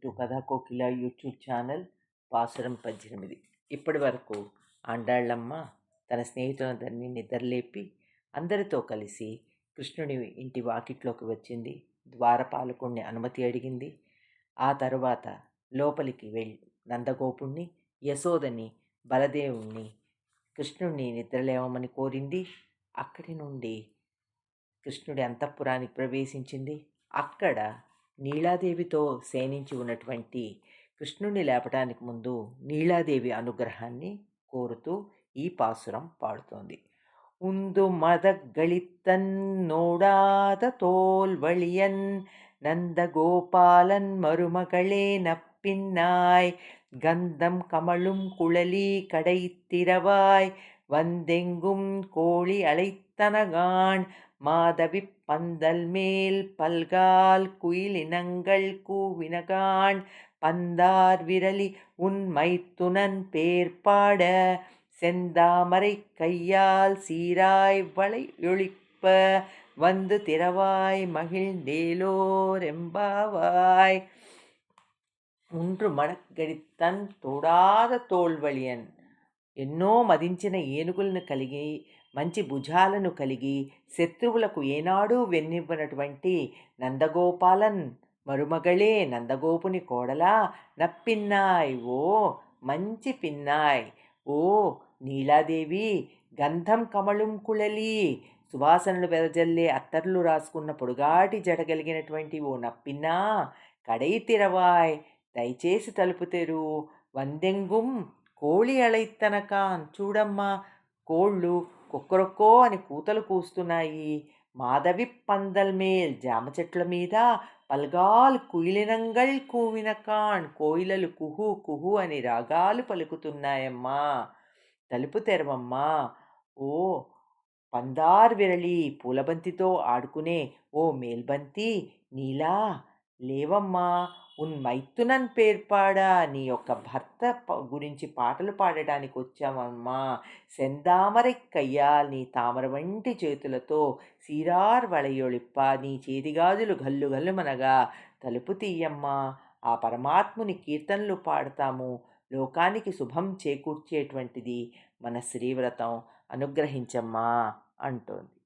To కథా కోకిల YouTube channel pasuram 18. ఇప్పటి వరకు ఆండాళ్ళమ్మ తన స్నేహితులందరినీ నిద్రలేపి అందరితో కలిసి కృష్ణుడి ఇంటి వాకిట్లోకి వచ్చింది. ద్వారపాలకుణ్ణి అనుమతి అడిగింది. ఆ తరువాత లోపలికి వెళ్ళి నందగోపుణ్ణి, యశోదని, బలదేవుణ్ణి, కృష్ణుణ్ణి నిద్రలేవమని కోరింది. అక్కడి నుండి కృష్ణుడి అంతఃపురానికి ప్రవేశించింది. అక్కడ నీలాదేవితో శయనించి ఉన్నటువంటి కృష్ణుడిని లేపటానికి ముందు నీలాదేవి అనుగ్రహాన్ని కోరుతూ ఈ పాసురం పాడుతోంది. உந்து மதகளித்தன் நோடாத தோல்வழியன் நந்தகோபாலன் மருமகளே நப்பின்னாய் கந்தம் கமழும் குழலி கடைத்திரவாய் வந்தெங்கும் கோழி அழைத்தனகான் மாதவி பந்தல் மேல் பல்கால் குயிலினங்கள் கூவினகான் பந்தார் விரலி உன் மைத்துனன் பேர்பாட செந்தாமரை கையால் சீராய் வளையொழிப்ப வந்து திறவாய் மகிழ்ந்தேலோரெம்பாவாய். ఉండ్రు మడగడితన్ తోడాద తోల్వళియన్, ఎన్నో మదించిన ఏనుగులను కలిగి మంచి భుజాలను కలిగి శత్రువులకు ఏనాడూ వెన్నివ్వనటువంటి నందగోపాలన్ మరుమగళే, నందగోపుని కోడలా, నప్పిన్నాయ్, ఓ మంచి పిన్నాయ్, ఓ నీలాదేవి, గంధం కమళం కుళలి, సువాసనలు వెదజల్లే అత్తర్లు రాసుకున్న పొడుగాటి జడగలిగినటువంటి ఓ నప్పిన్నా, కడై తిరవాయ్, దయచేసి తలుపు తెరు, వందెంగుం కోళి అళైత్తనకాన్, చూడమ్మా, కోళ్ళు కుక్కరొక్కో అని కూతలు కూస్తున్నాయి. మాధవి పందల్ మేల్, జామ చెట్ల మీద, పల్గాల్ కుయిలినంగల్ కూవినకాన్, కోయిలలు కుహు కుహు అని రాగాలు పలుకుతున్నాయమ్మా, తలుపు తెరవమ్మా. ఓ పందార్ విరళి, పూలబంతితో ఆడుకునే ఓ మేల్బంతి, నీలా లేవమ్మా, ఉన్ మైత్తునన్ పేర్పాడా, నీ యొక్క భర్త గురించి పాటలు పాడటానికి వచ్చామమ్మా. సెందామరై కయ్యా, నీ తామర వంటి చేతులతో, సీరార్ వళయొళిప్ప, నీ చేతిగాజులు గల్లు గల్లుమనగా తలుపు తీయమ్మా, ఆ పరమాత్ముని కీర్తనలు పాడతాము, లోకానికి శుభం చేకూర్చేటువంటిది మన శ్రీవ్రతం, అనుగ్రహించమ్మా అంటోంది.